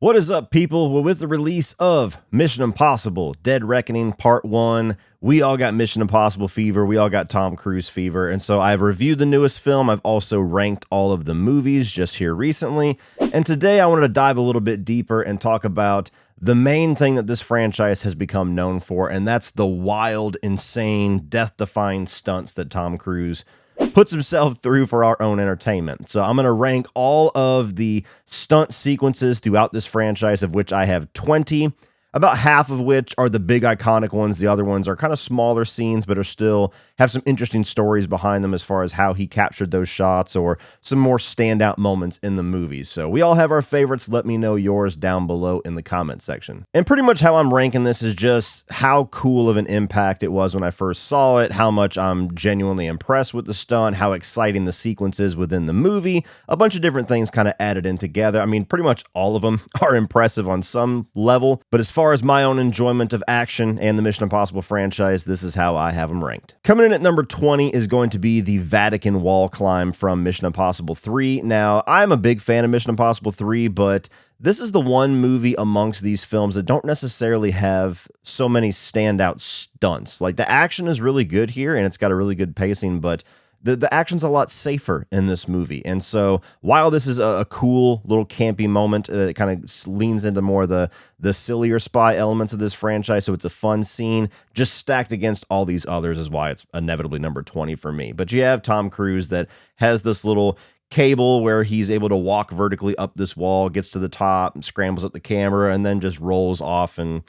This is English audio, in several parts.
What is up, people? Well, with the release of Mission Impossible Dead Reckoning Part 1, we all got Mission Impossible fever. We all got Tom Cruise fever. And so I've reviewed the newest film. I've also ranked all of the movies just here recently. And today I wanted to dive a little bit deeper and talk about the main thing that this franchise has become known for, and that's the wild, insane, death-defying stunts that Tom Cruise puts himself through for our own entertainment. So I'm going to rank all of the stunt sequences throughout this franchise, of which I have 20, about half of which are the big iconic ones. The other ones are kind of smaller scenes, but are still have some interesting stories behind them as far as how he captured those shots or some more standout moments in the movies. So we all have our favorites. Let me know yours down below in the comment section. And pretty much how I'm ranking this is just how cool of an impact it was when I first saw it, how much I'm genuinely impressed with the stunt, how exciting the sequence is within the movie, a bunch of different things kind of added in together. I mean, pretty much all of them are impressive on some level, but as far as my own enjoyment of action and the Mission Impossible franchise, this is how I have them ranked. Coming in at number 20 is going to be the Vatican wall climb from Mission Impossible 3. Now, I'm a big fan of Mission Impossible 3, but this is the one movie amongst these films that don't necessarily have so many standout stunts. Like, the action is really good here, and it's got a really good pacing, but the action's a lot safer in this movie. And so while this is a cool little campy moment, it kind of leans into more the sillier spy elements of this franchise. So it's a fun scene, just stacked against all these others is why it's inevitably number 20 for me. But you have Tom Cruise that has this little cable where he's able to walk vertically up this wall, gets to the top, and scrambles up the camera, and then just rolls off and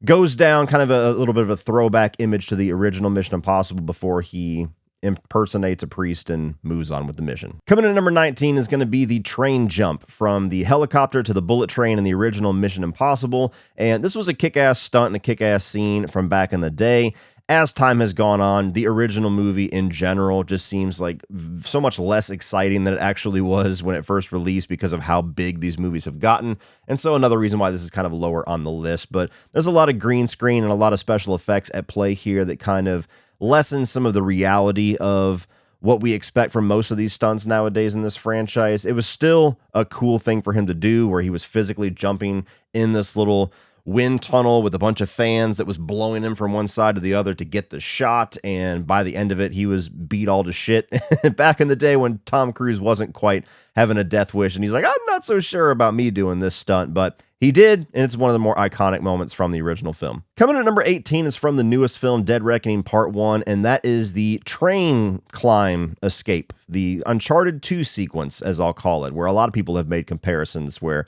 goes down, kind of a little bit of a throwback image to the original Mission Impossible before he impersonates a priest and moves on with the mission. Coming in at number 19 is going to be the train jump from the helicopter to the bullet train in the original Mission Impossible. And this was a kick-ass stunt and a kick-ass scene from back in the day. As time has gone on, the original movie in general just seems like so much less exciting than it actually was when it first released because of how big these movies have gotten. And so another reason why this is kind of lower on the list. But there's a lot of green screen and a lot of special effects at play here that kind of lessen some of the reality of what we expect from most of these stunts nowadays in this franchise. It was still a cool thing for him to do where he was physically jumping in this little wind tunnel with a bunch of fans that was blowing him from one side to the other to get the shot. And by the end of it, he was beat all to shit. Back in the day when Tom Cruise wasn't quite having a death wish, and he's like, I'm not so sure about me doing this stunt, but he did, and it's one of the more iconic moments from the original film. Coming in at number 18 is from the newest film, Dead Reckoning Part 1, and that is the train climb escape, the Uncharted 2 sequence, as I'll call it, where a lot of people have made comparisons where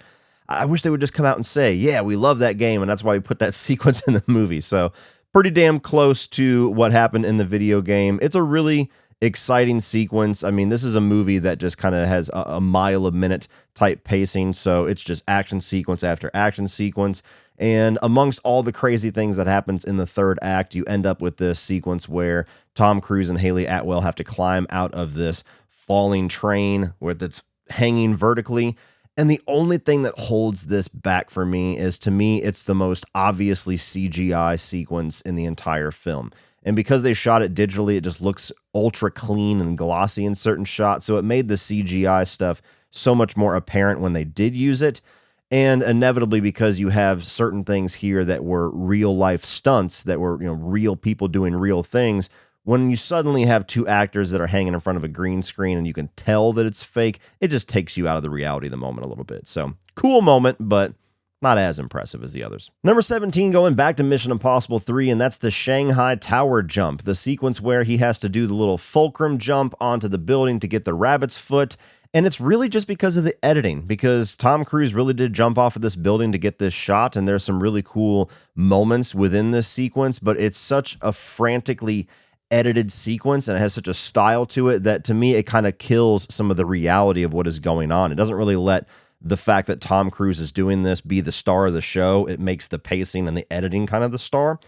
I wish they would just come out and say, yeah, we love that game, and that's why we put that sequence in the movie. So pretty damn close to what happened in the video game. It's a really exciting sequence. I mean, this is a movie that just kind of has a mile a minute type pacing. So it's just action sequence after action sequence. And amongst all the crazy things that happens in the third act, you end up with this sequence where Tom Cruise and Haley Atwell have to climb out of this falling train where that's hanging vertically. And the only thing that holds this back for me is, to me, it's the most obviously CGI sequence in the entire film. And because they shot it digitally, it just looks ultra clean and glossy in certain shots. So it made the CGI stuff so much more apparent when they did use it. And inevitably, because you have certain things here that were real life stunts, that were, real people doing real things, when you suddenly have two actors that are hanging in front of a green screen and you can tell that it's fake, it just takes you out of the reality of the moment a little bit. So cool moment, but not as impressive as the others. Number 17, going back to Mission Impossible 3, and that's the Shanghai Tower jump, the sequence where he has to do the little fulcrum jump onto the building to get the rabbit's foot. And it's really just because of the editing, because Tom Cruise really did jump off of this building to get this shot, and there's some really cool moments within this sequence, but it's such a frantically edited sequence and it has such a style to it that, to me, it kind of kills some of the reality of what is going on. It doesn't really let the fact that Tom Cruise is doing this be the star of the show. It makes the pacing and the editing kind of the star.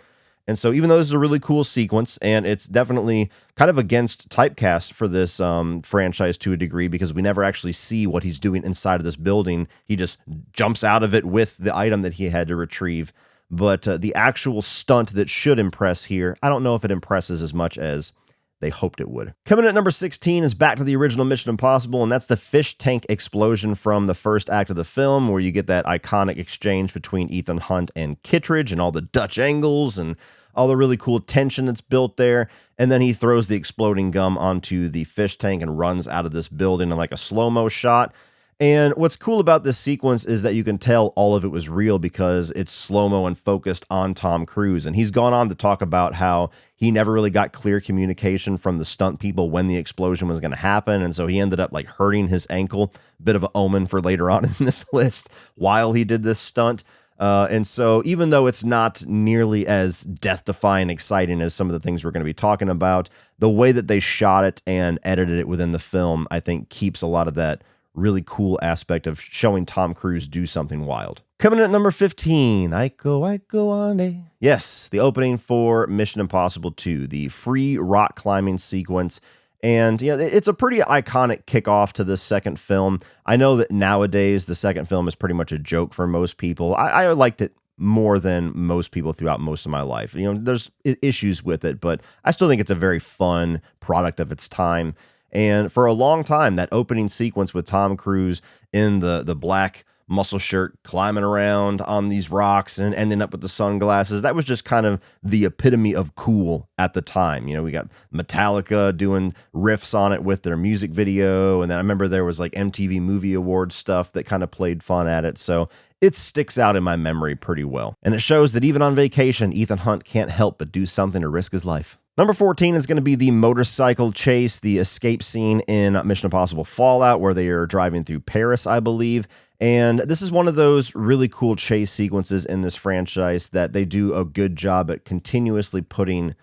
And so even though this is a really cool sequence, and it's definitely kind of against typecast for this franchise to a degree, because we never actually see what he's doing inside of this building. He just jumps out of it with the item that he had to retrieve. But the actual stunt that should impress here, I don't know if it impresses as much as they hoped it would. Coming in at number 16 is back to the original Mission Impossible, and that's the fish tank explosion from the first act of the film, where you get that iconic exchange between Ethan Hunt and Kittredge and all the Dutch angles and all the really cool tension that's built there. And then he throws the exploding gum onto the fish tank and runs out of this building in like a slow-mo shot. And what's cool about this sequence is that you can tell all of it was real because it's slow-mo and focused on Tom Cruise. And he's gone on to talk about how he never really got clear communication from the stunt people when the explosion was going to happen. And so he ended up like hurting his ankle, bit of an omen for later on in this list while he did this stunt. And so even though it's not nearly as death-defying exciting as some of the things we're going to be talking about, the way that they shot it and edited it within the film, I think keeps a lot of that really cool aspect of showing Tom Cruise do something wild. Coming in at number 15, I go on a... Yes, the opening for Mission Impossible 2, the free rock climbing sequence. And, you know, it's a pretty iconic kickoff to this second film. I know that nowadays the second film is pretty much a joke for most people. I liked it more than most people throughout most of my life. You know, there's issues with it, but I still think it's a very fun product of its time. And for a long time, that opening sequence with Tom Cruise in the black muscle shirt climbing around on these rocks and ending up with the sunglasses, that was just kind of the epitome of cool at the time. You know, we got Metallica doing riffs on it with their music video. And then I remember there was like MTV Movie Awards stuff that kind of played fun at it. So it sticks out in my memory pretty well. And it shows that even on vacation, Ethan Hunt can't help but do something to risk his life. Number 14 is going to be the motorcycle chase, the escape scene in Mission Impossible Fallout, where they are driving through Paris, I believe. And this is one of those really cool chase sequences in this franchise that they do a good job at continuously putting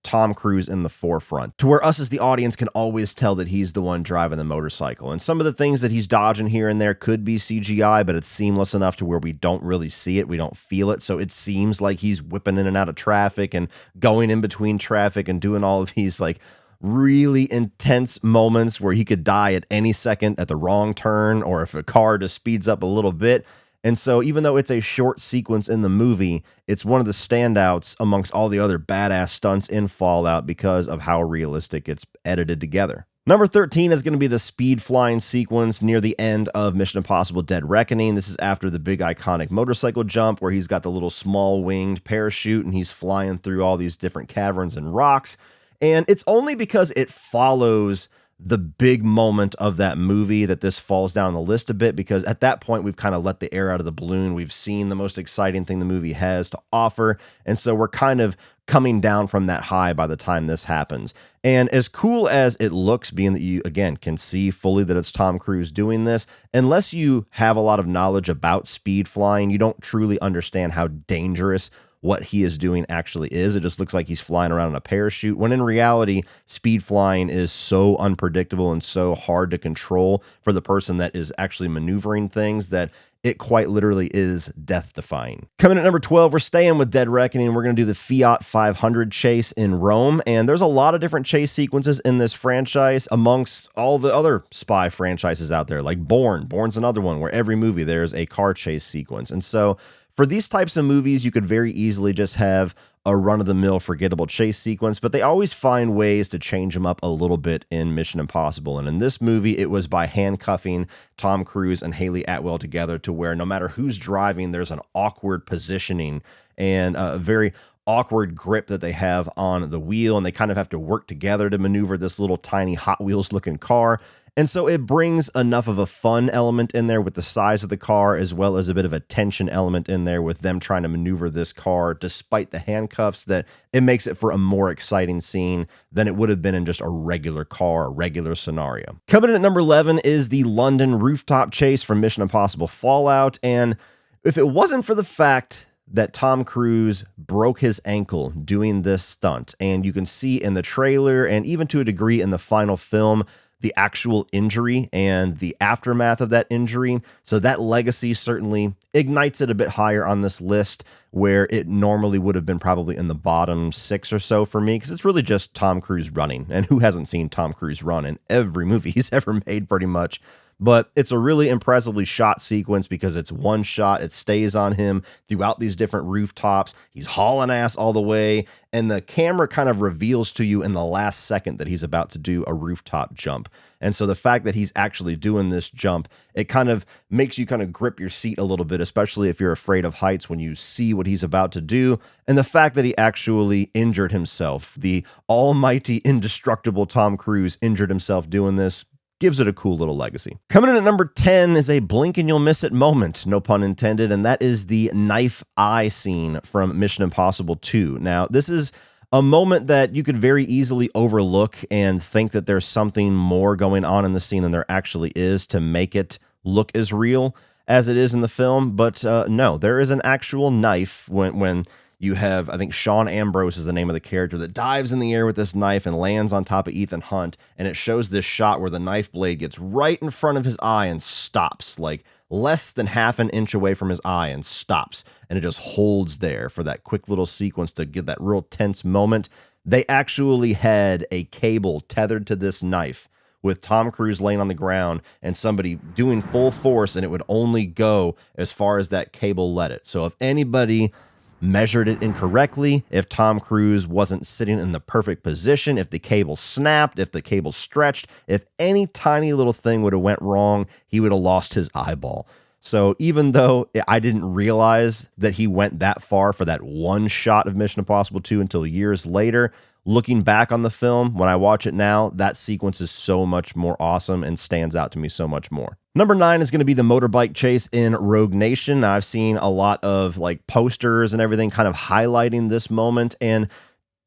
Tom Cruise in the forefront, to where us as the audience can always tell that he's the one driving the motorcycle. And some of the things that he's dodging here and there could be CGI, but it's seamless enough to where we don't really see it. We don't feel it. So it seems like he's whipping in and out of traffic and going in between traffic and doing all of these like really intense moments where he could die at any second at the wrong turn, or if a car just speeds up a little bit. And so even though it's a short sequence in the movie, it's one of the standouts amongst all the other badass stunts in Fallout because of how realistic it's edited together. Number 13 is going to be the speed flying sequence near the end of Mission Impossible Dead Reckoning. This is after the big iconic motorcycle jump where he's got the little small winged parachute and he's flying through all these different caverns and rocks. And it's only because it follows the big moment of that movie that this falls down the list a bit, because at that point we've kind of let the air out of the balloon. We've seen the most exciting thing the movie has to offer. And so we're kind of coming down from that high by the time this happens. And as cool as it looks, being that you, again, can see fully that it's Tom Cruise doing this, unless you have a lot of knowledge about speed flying, you don't truly understand how dangerous what he is doing actually is. It just looks like he's flying around in a parachute, when in reality, speed flying is so unpredictable and so hard to control for the person that is actually maneuvering things that it quite literally is death-defying. Coming at number 12, we're staying with Dead Reckoning. We're going to do the Fiat 500 chase in Rome. And there's a lot of different chase sequences in this franchise amongst all the other spy franchises out there, like Bourne. Bourne's another one where every movie there's a car chase sequence. And so for these types of movies, you could very easily just have a run-of-the-mill forgettable chase sequence, but they always find ways to change them up a little bit in Mission Impossible. And in this movie, it was by handcuffing Tom Cruise and Haley Atwell together to where no matter who's driving, there's an awkward positioning and a very awkward grip that they have on the wheel, and they kind of have to work together to maneuver this little tiny Hot Wheels looking car. And so it brings enough of a fun element in there with the size of the car, as well as a bit of a tension element in there with them trying to maneuver this car despite the handcuffs, that it makes it for a more exciting scene than it would have been in just a regular car, a regular scenario. Coming in at number 11 is the London rooftop chase from Mission Impossible Fallout. And if it wasn't for the fact that Tom Cruise broke his ankle doing this stunt, and you can see in the trailer and even to a degree in the final film, the actual injury and the aftermath of that injury. So that legacy certainly ignites it a bit higher on this list, where it normally would have been probably in the bottom 6 or so for me, because it's really just Tom Cruise running. And who hasn't seen Tom Cruise run in every movie he's ever made pretty much? but it's a really impressively shot sequence because it's one shot. It stays on him throughout these different rooftops. He's hauling ass all the way, and the camera kind of reveals to you in the last second that he's about to do a rooftop jump. And so the fact that he's actually doing this jump, it kind of makes you kind of grip your seat a little bit, especially if you're afraid of heights when you see what he's about to do. And the fact that he actually injured himself, the almighty indestructible Tom Cruise injured himself doing this, gives it a cool little legacy. Coming in at number 10 is a blink and you'll miss it moment, no pun intended, and that is the knife eye scene from Mission Impossible 2. Now, this is a moment that you could very easily overlook and think that there's something more going on in the scene than there actually is to make it look as real as it is in the film. But no, there is an actual knife when you have, I think Sean Ambrose is the name of the character that dives in the air with this knife and lands on top of Ethan Hunt. And it shows this shot where the knife blade gets right in front of his eye and stops, like less than half an inch away from his eye, and stops. And it just holds there for that quick little sequence to give that real tense moment. They actually had a cable tethered to this knife with Tom Cruise laying on the ground and somebody doing full force, and it would only go as far as that cable let it. So if anybody measured it incorrectly, if Tom Cruise wasn't sitting in the perfect position, if the cable snapped, if the cable stretched, if any tiny little thing would have went wrong, he would have lost his eyeball. So even though I didn't realize that he went that far for that one shot of Mission Impossible 2 until years later, looking back on the film, when I watch it now, that sequence is so much more awesome and stands out to me so much more. Number 9 is going to be the motorbike chase in Rogue Nation. Now, I've seen a lot of like posters and everything kind of highlighting this moment, and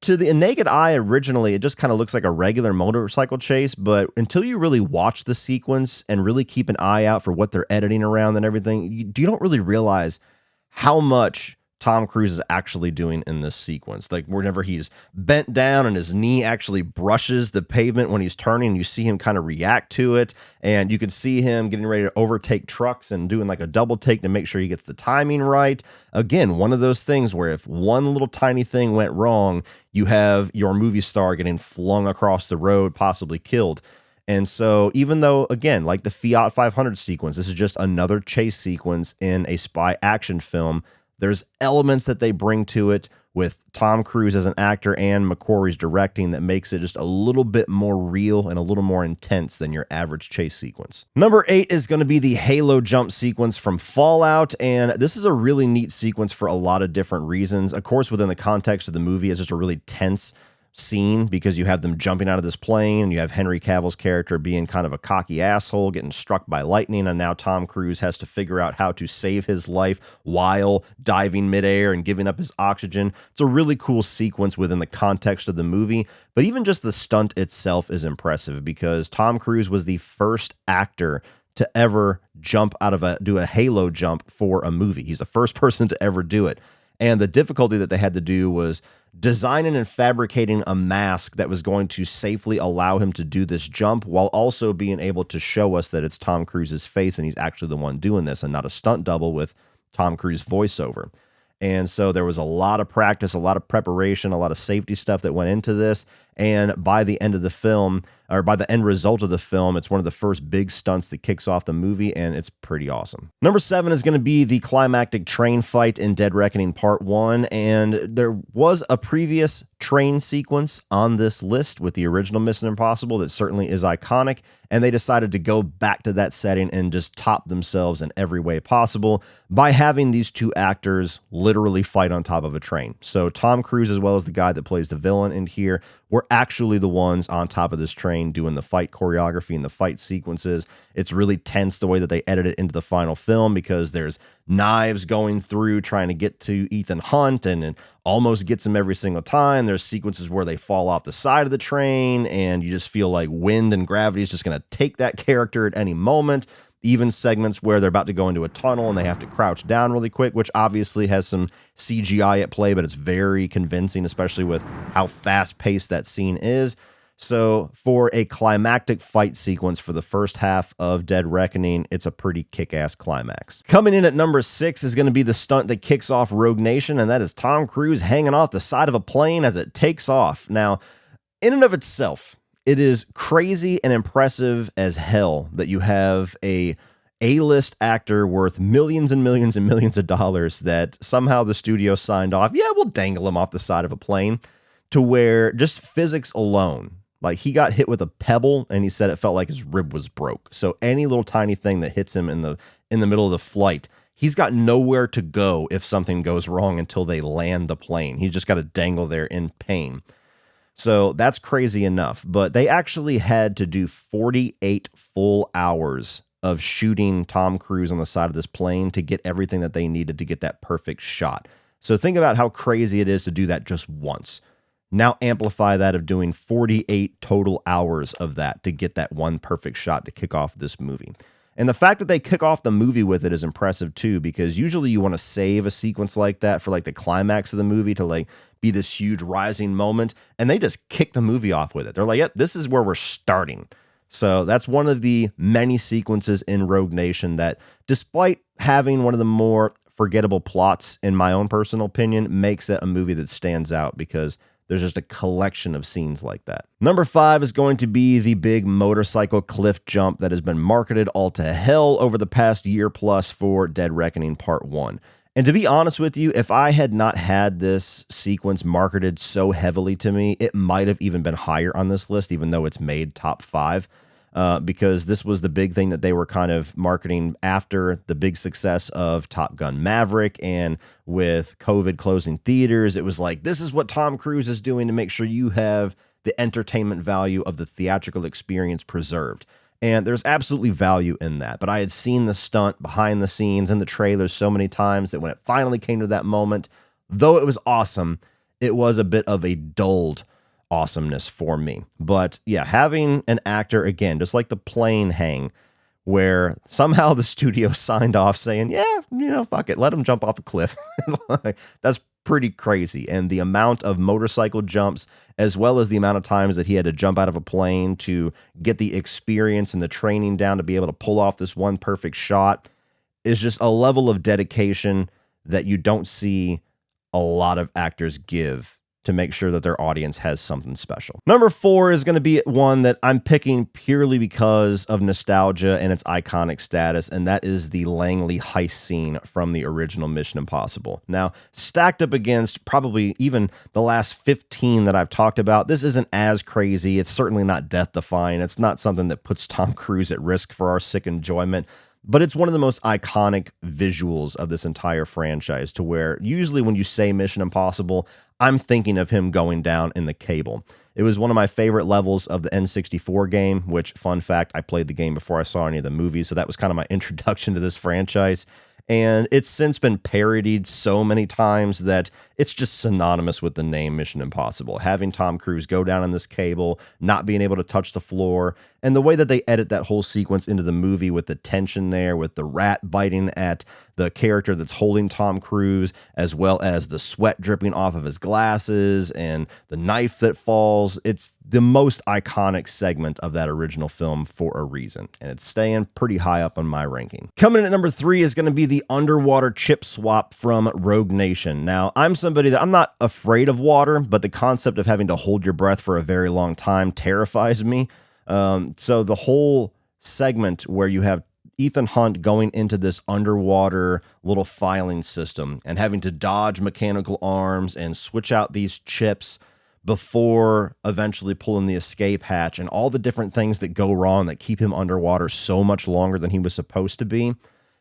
to the naked eye originally, it just kind of looks like a regular motorcycle chase, but until you really watch the sequence and really keep an eye out for what they're editing around and everything, you don't really realize how much Tom Cruise is actually doing in this sequence. Like whenever he's bent down and his knee actually brushes the pavement when he's turning, you see him kind of react to it, and you can see him getting ready to overtake trucks and doing like a double take to make sure he gets the timing right. Again, one of those things where if one little tiny thing went wrong, you have your movie star getting flung across the road, possibly killed. And so even though, again, like the Fiat 500 sequence, this is just another chase sequence in a spy action film, there's elements that they bring to it with Tom Cruise as an actor and McQuarrie's directing that makes it just a little bit more real and a little more intense than your average chase sequence. Number 8 is going to be the Halo jump sequence from Fallout, and this is a really neat sequence for a lot of different reasons. Of course, within the context of the movie, it's just a really tense scene because you have them jumping out of this plane and you have Henry Cavill's character being kind of a cocky asshole, getting struck by lightning, and now Tom Cruise has to figure out how to save his life while diving midair and giving up his oxygen. It's a really cool sequence within the context of the movie, but even just the stunt itself is impressive because Tom Cruise was the first actor to ever jump out of do a Halo jump for a movie. He's the first person to ever do it. And the difficulty that they had to do was designing and fabricating a mask that was going to safely allow him to do this jump while also being able to show us that it's Tom Cruise's face and he's actually the one doing this and not a stunt double with Tom Cruise voiceover. And so there was a lot of practice, a lot of preparation, a lot of safety stuff that went into this. And by the end of the film, or by the end result of the film, it's one of the first big stunts that kicks off the movie, and it's pretty awesome. Number 7 is going to be the climactic train fight in Dead Reckoning Part 1, and there was a previous train sequence on this list with the original Mission Impossible that certainly is iconic, and they decided to go back to that setting and just top themselves in every way possible by having these two actors literally fight on top of a train. So Tom Cruise, as well as the guy that plays the villain in here, were actually the ones on top of this train doing the fight choreography and the fight sequences. It's really tense the way that they edit it into the final film because there's knives going through trying to get to Ethan Hunt and it almost gets him every single time. There's sequences where they fall off the side of the train and you just feel like wind and gravity is just going to take that character at any moment. Even segments where they're about to go into a tunnel and they have to crouch down really quick, which obviously has some CGI at play, but it's very convincing, especially with how fast-paced that scene is. So for a climactic fight sequence for the first half of Dead Reckoning, it's a pretty kick-ass climax. Coming in at number 6 is going to be the stunt that kicks off Rogue Nation, and that is Tom Cruise hanging off the side of a plane as it takes off. Now, in and of itself, it is crazy and impressive as hell that you have a A-list actor worth millions and millions and millions of dollars that somehow the studio signed off. Yeah, we'll dangle him off the side of a plane, to where just physics alone, like he got hit with a pebble and he said it felt like his rib was broke. So any little tiny thing that hits him in the middle of the flight, he's got nowhere to go if something goes wrong until they land the plane. He's just got to dangle there in pain. So that's crazy enough. But they actually had to do 48 full hours of shooting Tom Cruise on the side of this plane to get everything that they needed to get that perfect shot. So think about how crazy it is to do that just once. Now amplify that of doing 48 total hours of that to get that one perfect shot to kick off this movie. And the fact that they kick off the movie with it is impressive too, because usually you want to save a sequence like that for like the climax of the movie to like be this huge rising moment. And they just kick the movie off with it. They're like, yep, this is where we're starting. So that's one of the many sequences in Rogue Nation that, despite having one of the more forgettable plots, in my own personal opinion, makes it a movie that stands out because there's just a collection of scenes like that. Number 5 is going to be the big motorcycle cliff jump that has been marketed all to hell over the past year plus for Dead Reckoning Part 1. And to be honest with you, if I had not had this sequence marketed so heavily to me, it might have even been higher on this list, even though it's made top 5. Because this was the big thing that they were kind of marketing after the big success of Top Gun Maverick, and with COVID closing theaters, it was like, this is what Tom Cruise is doing to make sure you have the entertainment value of the theatrical experience preserved. And there's absolutely value in that. But I had seen the stunt behind the scenes and the trailers so many times that when it finally came to that moment, though it was awesome, it was a bit of a dulled awesomeness for me. But yeah, having an actor, again, just like the plane hang, where somehow the studio signed off saying, yeah, fuck it, let him jump off a cliff. That's pretty crazy. And the amount of motorcycle jumps, as well as the amount of times that he had to jump out of a plane to get the experience and the training down to be able to pull off this one perfect shot, is just a level of dedication that you don't see a lot of actors give to make sure that their audience has something special. Number 4 is going to be one that I'm picking purely because of nostalgia and its iconic status, and that is the Langley Heist scene from the original Mission Impossible. Now, stacked up against probably even the last 15 that I've talked about, this isn't as crazy. It's certainly not death-defying. It's not something that puts Tom Cruise at risk for our sick enjoyment. But it's one of the most iconic visuals of this entire franchise, to where usually when you say Mission Impossible, I'm thinking of him going down in the cable. It was one of my favorite levels of the N64 game, which, fun fact, I played the game before I saw any of the movies, so that was kind of my introduction to this franchise. And it's since been parodied so many times that it's just synonymous with the name Mission Impossible. Having Tom Cruise go down on this cable, not being able to touch the floor, and the way that they edit that whole sequence into the movie with the tension there, with the rat biting at the character that's holding Tom Cruise, as well as the sweat dripping off of his glasses and the knife that falls. It's the most iconic segment of that original film for a reason, and it's staying pretty high up on my ranking. Coming in at number 3 is going to be the underwater chip swap from Rogue Nation. Now, I'm somebody that I'm not afraid of water, but the concept of having to hold your breath for a very long time terrifies me. So the whole segment where you have Ethan Hunt going into this underwater little filing system and having to dodge mechanical arms and switch out these chips before eventually pulling the escape hatch, and all the different things that go wrong that keep him underwater so much longer than he was supposed to be,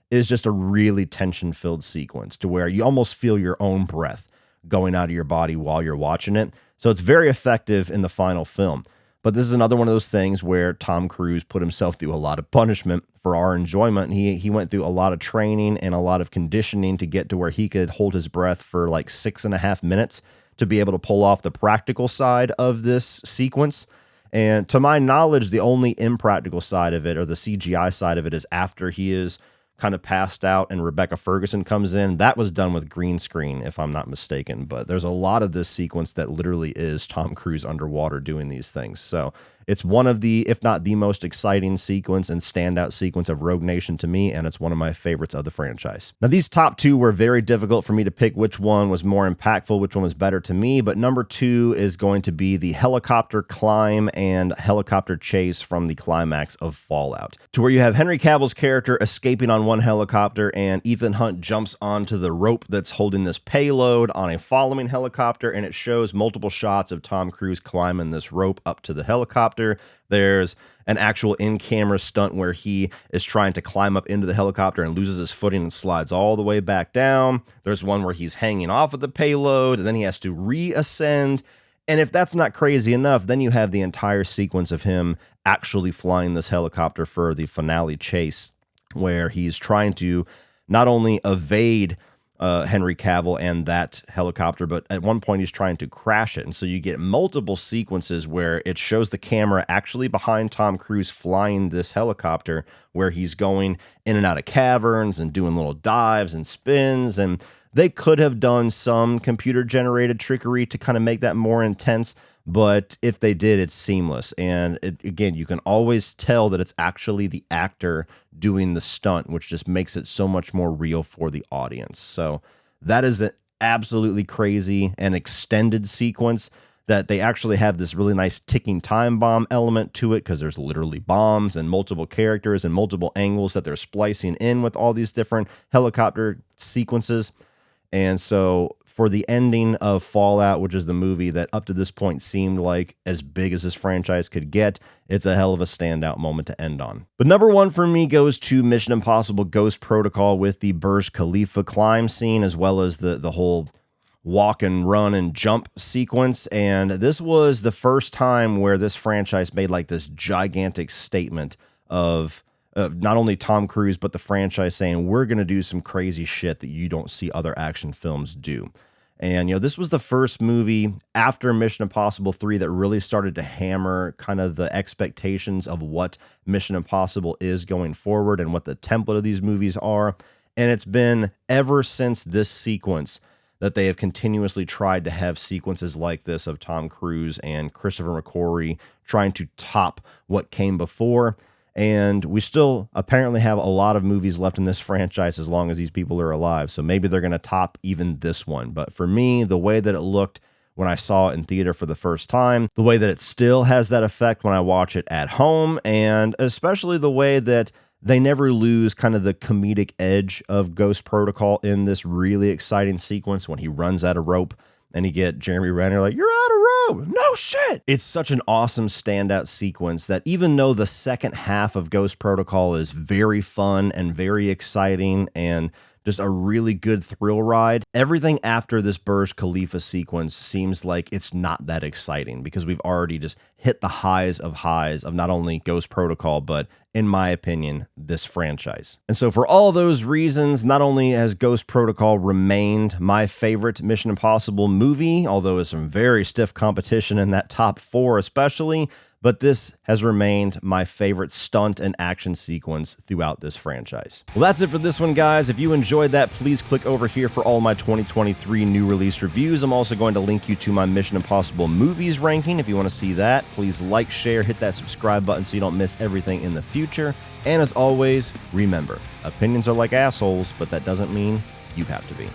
is just a really tension-filled sequence, to where you almost feel your own breath going out of your body while you're watching it. So it's very effective in the final film. But this is another one of those things where Tom Cruise put himself through a lot of punishment for our enjoyment. He went through a lot of training and a lot of conditioning to get to where he could hold his breath for like 6.5 minutes to be able to pull off the practical side of this sequence. And to my knowledge, the only impractical side of it, or the CGI side of it, is after he is kind of passed out and Rebecca Ferguson comes in. That was done with green screen, if I'm not mistaken. But there's a lot of this sequence that literally is Tom Cruise underwater doing these things. So It's one of the, if not the most exciting sequence and standout sequence of Rogue Nation to me, and it's one of my favorites of the franchise. Now, these top two were very difficult for me to pick which one was more impactful, which one was better to me, but number two is going to be the helicopter climb and helicopter chase from the climax of Fallout, to where you have Henry Cavill's character escaping on one helicopter and Ethan Hunt jumps onto the rope that's holding this payload on a following helicopter, and it shows multiple shots of Tom Cruise climbing this rope up to the helicopter. There's an actual in-camera stunt where he is trying to climb up into the helicopter and loses his footing and slides all the way back down. There's one where he's hanging off of the payload and then he has to reascend. And if that's not crazy enough, then you have the entire sequence of him actually flying this helicopter for the finale chase, where he's trying to not only evade Henry Cavill and that helicopter, but at one point he's trying to crash it. And so you get multiple sequences where it shows the camera actually behind Tom Cruise flying this helicopter, where he's going in and out of caverns and doing little dives and spins. And they could have done some computer generated trickery to kind of make that more intense, but if they did, it's seamless. And again, you can always tell that it's actually the actor doing the stunt, which just makes it so much more real for the audience. So that is an absolutely crazy and extended sequence that they actually have this really nice ticking time bomb element to it, because there's literally bombs and multiple characters and multiple angles that they're splicing in with all these different helicopter sequences. And so for the ending of Fallout, which is the movie that up to this point seemed like as big as this franchise could get, it's a hell of a standout moment to end on. But number one for me goes to Mission Impossible Ghost Protocol with the Burj Khalifa climb scene, as well as the whole walk and run and jump sequence. And this was the first time where this franchise made like this gigantic statement of not only Tom Cruise, but the franchise saying, we're going to do some crazy shit that you don't see other action films do. And, this was the first movie after Mission Impossible 3 that really started to hammer kind of the expectations of what Mission Impossible is going forward and what the template of these movies are. And it's been ever since this sequence that they have continuously tried to have sequences like this of Tom Cruise and Christopher McQuarrie trying to top what came before. And we still apparently have a lot of movies left in this franchise as long as these people are alive. So maybe they're going to top even this one. But for me, the way that it looked when I saw it in theater for the first time, the way that it still has that effect when I watch it at home, and especially the way that they never lose kind of the comedic edge of Ghost Protocol in this really exciting sequence when he runs out of rope and you get Jeremy Renner like, you're out of rope. No shit. It's such an awesome standout sequence that even though the second half of Ghost Protocol is very fun and very exciting and just a really good thrill ride, everything after this Burj Khalifa sequence seems like it's not that exciting, because we've already just hit the highs of not only Ghost Protocol, but in my opinion, this franchise. And so for all those reasons, not only has Ghost Protocol remained my favorite Mission Impossible movie, although it's some very stiff competition in that top 4 especially, but this has remained my favorite stunt and action sequence throughout this franchise. Well, that's it for this one, guys. If you enjoyed that, please click over here for all my 2023 new release reviews. I'm also going to link you to my Mission Impossible movies ranking. If you want to see that, please like, share, hit that subscribe button so you don't miss everything in the future. And as always, remember, opinions are like assholes, but that doesn't mean you have to be.